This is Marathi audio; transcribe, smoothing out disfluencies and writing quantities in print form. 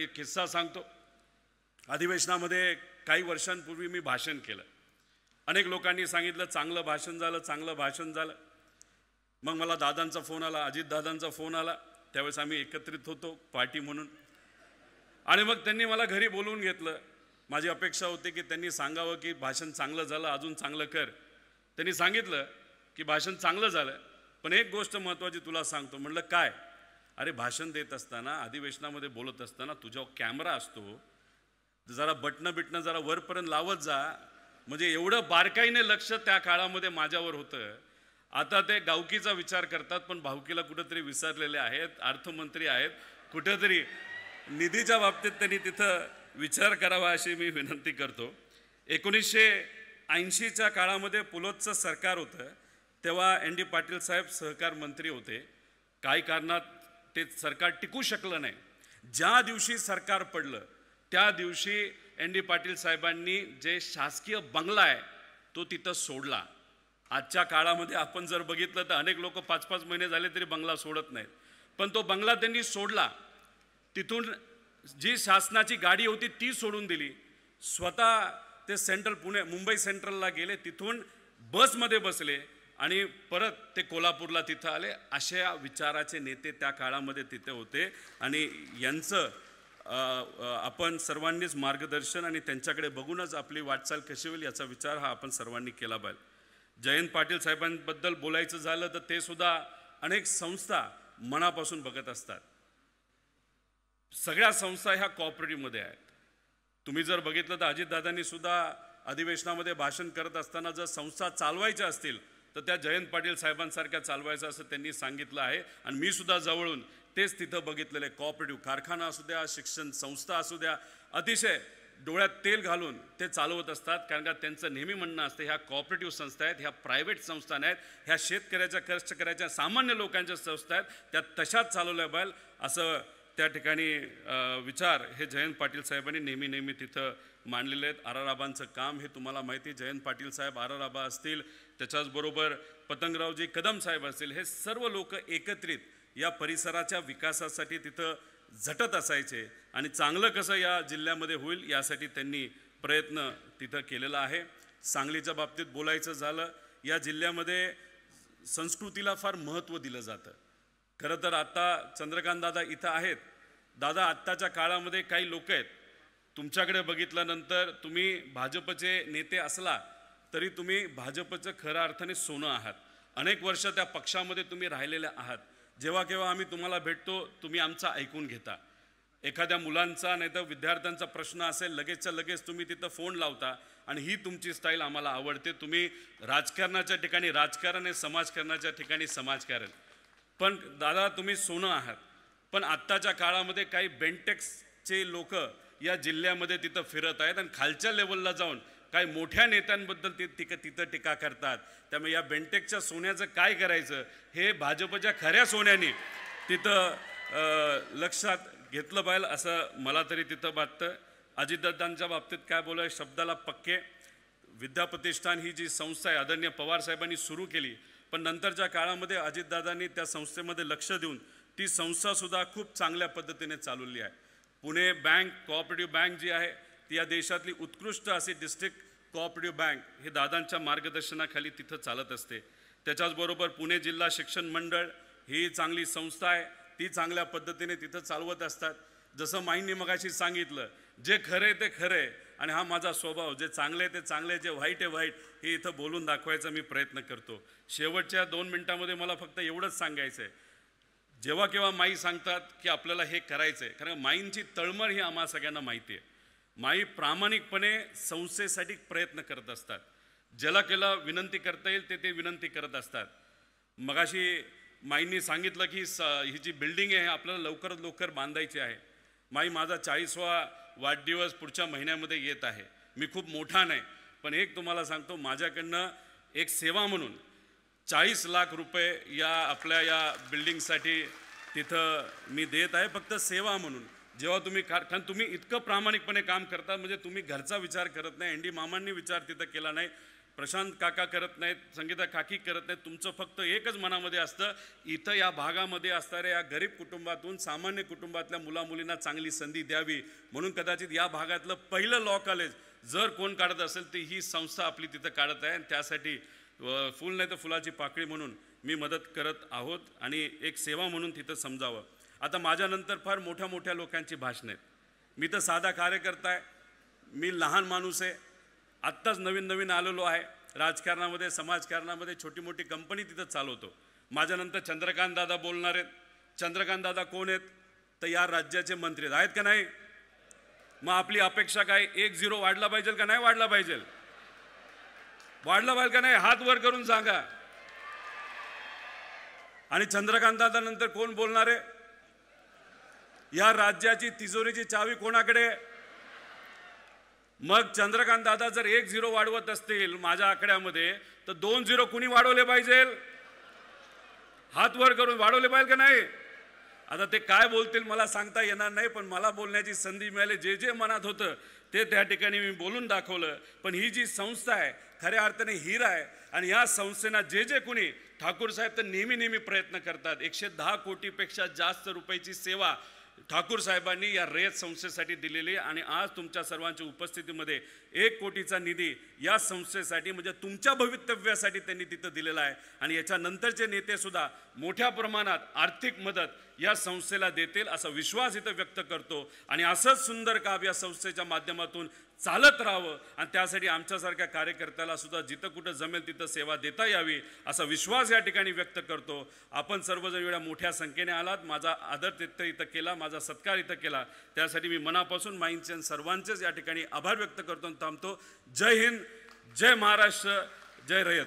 एक किस्सा सांगतो। अधिवेशनामध्ये काही वर्षांपूर्वी मी भाषण केलं। अनेक लोकांनी सांगितलं चांगलं भाषण झालं, चांगलं भाषण झालं। मग मला दादांचा फोन आला, अजित दादांचा फोन आला। त्यावेळेस आम्ही एकत्रित होतो पार्टी म्हणून, आणि मग त्यांनी मला घरी बोलवून घेतलं। माझी अपेक्षा होती की त्यांनी सांगावं की भाषण चांगलं झालं, अजून चांगलं कर। त्यांनी सांगितलं की भाषण चांगलं झालं, पण एक गोष्ट महत्त्वाची तुला सांगतो। म्हणलं काय? अरे भाषण देत असताना, अधिवेशनामध्ये बोलत असताना तुझ्यावर कॅमेरा असतो, जरा बटणं जरा वरपर्यंत लावत जा। म्हणजे एवढं बारकाईने लक्ष त्या काळामध्ये माझ्यावर होतं। आता ते गावकीचा विचार करतात, पण भावकीला कुठेतरी विसरलेले आहेत। अर्थमंत्री आहेत, कुठेतरी निधीच्या बाबतीत त्यांनी तिथं विचार करावा अशी मी विनंती करतो। 1980च्या काळामध्ये पुलोतचं सरकार होतं, तेव्हा ND पाटील साहेब सहकार मंत्री होते। काही कारणात ते सरकार टिकू शकलं नाही। ज्या दिवशी सरकार पडलं त्या दिवशी ND पाटील साहेबांनी जे शासकीय बंगला आहे तो तिथं सोडला। आजच्या काळामध्ये आपण जर बघितलं तर अनेक लोक 5-5 महिने झाले तरी बंगला सोडत नाहीत, पण तो बंगला त्यांनी सोडला। तिथून जी शासनाची गाडी होती ती सोडून दिली। स्वतः ते मुंबई सेंट्रलला गेले, तिथून बसमध्ये बसले आणि परत ते कोल्हापूरला तिथं आले। अशा विचाराचे नेते त्या काळामध्ये तिथे होते, आणि यांचं आपण सर्वांनीच मार्गदर्शन आणि त्यांच्याकडे बघूनच आपली वाटचाल कशी होईल याचा विचार हा आपण सर्वांनी केला पाहिजे। जयंत पाटील साहेबांबद्दल बोलायचं झालं तर ते सुद्धा अनेक संस्था मनापासून बघत असतात। सगळ्या संस्था ह्या कोऑपरेटिव्हमध्ये आहेत। तुम्ही जर बघितलं तर अजितदादांनी सुद्धा अधिवेशनामध्ये भाषण करत असताना जर संस्था चालवायच्या असतील तर त्या जयंत पाटील साहेबांसारख्या चालवायचं असं त्यांनी सांगितलं आहे। आणि मी सुद्धा जवळून तेच तिथं बघितलेले। कोऑपरेटिव्ह कारखाना असू द्या, शिक्षण संस्था असू द्या, अतिशय डोळ्यात तेल घालून ते चालवत असतात, कारण का त्यांचं नेहमी म्हणणं असतं ह्या कोऑपरेटिव्ह संस्था आहेत, ह्या प्रायव्हेट संस्था नाहीत, ह्या शेतकऱ्याच्या कष्टकऱ्याच्या सामान्य लोकांच्या संस्था आहेत, त्या तशाच चालवल्या पाहिजे असं त्या ठिकाणी विचार हे जयंत पाटील साहेबांनी नेहमी तिथं मांडलेले आहेत। आराराबांचं काम हे तुम्हाला माहिती, जयंत पाटील साहेब, आराराबा असतील, त्याच्याचबरोबर पतंगरावजी कदम साहेब असतील, हे सर्व लोक एकत्रित या परिसराच्या विकासासाठी तिथं झटत असायचे, आणि चांगलं कसं या जिल्ह्यामध्ये होईल यासाठी त्यांनी प्रयत्न तिथं केलेला आहे। सांगलीच्या बाबतीत बोलायचं झालं, या जिल्ह्यामध्ये संस्कृतीला फार महत्त्व दिलं जातं। खरं तर आता चंद्रकांत दादा इथं आहेत। दादा, आत्ताच्या काळामध्ये काही लोक आहेत, तुमच्याकडे बघितल्यानंतर तुम्ही भाजपचे नेते असला तरी तुम्ही भाजपचं खऱ्या अर्थाने सोनं आहात। अनेक वर्ष त्या पक्षामध्ये तुम्ही राहिलेले आहात। जेव्हा केव्हा आम्ही तुम्हाला भेटतो तुम्ही आमचा ऐकून घेता। एखाद्या मुलांचा नाही तर विद्यार्थ्यांचा प्रश्न असेल लगेचच्या लगेच तुम्ही तिथं फोन लावता, आणि ही तुमची स्टाईल आम्हाला आवडते। तुम्ही राजकारणाच्या ठिकाणी राजकारण आहे, समाजकारणाच्या ठिकाणी समाजकारण। पण दादा, तुम्ही सोनं आहात। पण आत्ताच्या काळामध्ये काही बेंटेक्सचे लोक या जिल्ह्यामध्ये तिथं फिरत आहेत, आणि खालच्या लेवलला जाऊन काही मोठ्या नेत्यांबद्दल ते तिथं टीका करतात। त्यामुळे या बेंटेकच्या सोन्याचं काय करायचं हे भाजपच्या खऱ्या सोन्याने तिथं लक्षात घेतलं पाहिजे असं मला तरी तिथं वाटतं। अजितदादांच्या बाबतीत काय बोलायचं, शब्दाला पक्के। विद्याप्रतिष्ठान ही जी संस्था आहे आदरणीय पवार साहेबांनी सुरू केली, पण नंतरच्या काळामध्ये अजितदादांनी त्या संस्थेमध्ये लक्ष देऊन ती संस्थासुद्धा खूप चांगल्या पद्धतीने चालवली आहे। पुणे बँक, कोऑपरेटिव्ह बँक जी आहे ती या देशातली उत्कृष्ट अशी डिस्ट्रिक्ट कोऑपरेटिव्ह बँक हे दादांच्या मार्गदर्शनाखाली तिथं चालत असते। त्याच्याचबरोबर पुणे जिल्हा शिक्षण मंडळ ही चांगली संस्था आहे, ती चांगल्या पद्धतीने तिथं चालवत असतात। जसं माईंनी मगाशी सांगितलं, जे खरे ते खरे, आणि हा माझा स्वभाव, जे चांगले ते चांगले, जे वाईट आहे वाईट, हे इथं बोलून दाखवायचा मी प्रयत्न करतो। शेवटच्या 2 मिनिटांमध्ये मला फक्त एवढंच सांगायचं आहे, जेव्हा केव्हा माई सांगतात की आपल्याला हे करायचं आहे, कारण माईंची तळमळ ही आम्हाला सगळ्यांना माहिती आहे। माई प्रामाणिकपणे संस्थेसाठी प्रयत्न करत असतात। ज्याला केला विनंती करता येईल ते विनंती करत असतात। मगाशी माईंनी सांगितलं की ही जी बिल्डिंग आहे आपल्याला लवकरात लवकर बांधायची आहे। माई, माझा 40वा वाढदिवस पुढच्या महिन्यामध्ये येत आहे। मी खूप मोठा नाही, पण एक तुम्हाला सांगतो, माझ्याकडनं एक सेवा म्हणून 40 लाख रुपये या आपल्या या बिल्डिंगसाठी तिथं मी देत आहे, फक्त सेवा म्हणून। जेव्हा तुम्ही कारण तुम्ही इतकं प्रामाणिकपणे काम करता, म्हणजे तुम्ही घरचा विचार करत नाही, ND मामांनी विचार तिथं केला नाही, प्रशांत काका करत नाहीत, संगीता काकी करत नाहीत. तुमचं फक्त एकच मनामध्ये असतं, इथं या भागामध्ये असणाऱ्या या गरीब कुटुंबातून सामान्य कुटुंबातल्या मुलामुलींना चांगली संधी द्यावी. म्हणून कदाचित या भागातलं पहिलं लॉ कॉलेज जर कोण काढत असेल तर ही संस्था आपली तिथं काढत आहे. आणि त्यासाठी फुल नाही तर फुलाची पाकळी म्हणून मी मदत करत आहोत आणि एक सेवा म्हणून तिथं समजावं. आता माझ्यानंतर फार मोठ्या मोठ्या लोकांची भाषणं आहेत. मी तर साधा कार्यकर्ता आहे, मी लहान माणूस आहे, आत्ताच नवीन आलेलो आहे राजकारणामध्ये, समाजकारणामध्ये छोटी मोठी कंपनी तिथं चालवतो. माझ्यानंतर चंद्रकांत दादा बोलणार आहेत. चंद्रकांत दादा कोण आहेत? तर या राज्याचे मंत्री आहेत का नाही? मग आपली अपेक्षा काय? 1-0 वाढला पाहिजे का नाही वाढला पाहिजे? वाढला पाहिजे का नाही? हात वर करून सांगा. आणि चंद्रकांत दादा नंतर कोण बोलणार आहे? या राज्याची तिजोरीची चावी कोणाकडे? मग चंद्रकांत दादा जर 1-0 वाढवत असतील माझ्या आकड्यामध्ये, तर 2-0 कुणी वाढवले पाहिजे? हात वर करून वाढवले पाहिजे का नाही? आता ते काय बोलतील मला सांगता येणार नाही, पण मला बोलण्याची संधी मिळाली. जे मनात होतं ते त्या ठिकाणी मी बोलून दाखवलं. पण ही जी संस्था आहे खऱ्या अर्थाने हिरा आहे. आणि या संस्थेना जे कुणी ठाकूर साहेब तर नेहमी प्रयत्न करतात. 110 कोटीपेक्षा जास्त रुपयाची सेवा ठाकूर साहेबांनी या रयत संस्थेसाठी दिलेली. आणि आज तुमच्या सर्वांच्या उपस्थितीमध्ये 1 कोटीचा निधी या संस्थेसाठी म्हणजे तुमच्या भवितव्यासाठी त्यांनी तिथं दिलेला आहे. आणि याच्यानंतरचे नेते सुद्धा मोठ्या प्रमाणात आर्थिक मदत या संस्थेला देतील असा विश्वास इथं व्यक्त करतो. आणि असंच सुंदर काम या संस्थेच्या माध्यमातून चालत राहावं आणि त्यासाठी आमच्यासारख्या कार्यकर्त्याला सुद्धा जिथं कुठं जमेल तिथं सेवा देता यावी असा विश्वास या ठिकाणी व्यक्त करतो. आपण सर्वजण एवढ्या मोठ्या संख्येने आलात, माझा आदर तिथं इथं केला, माझा सत्कार इथं केला, त्यासाठी मी मनापासून माईंचे सर्वांचेच या ठिकाणी आभार व्यक्त करतो आणि थांबतो. जय हिंद, जय महाराष्ट्र, जय रयत.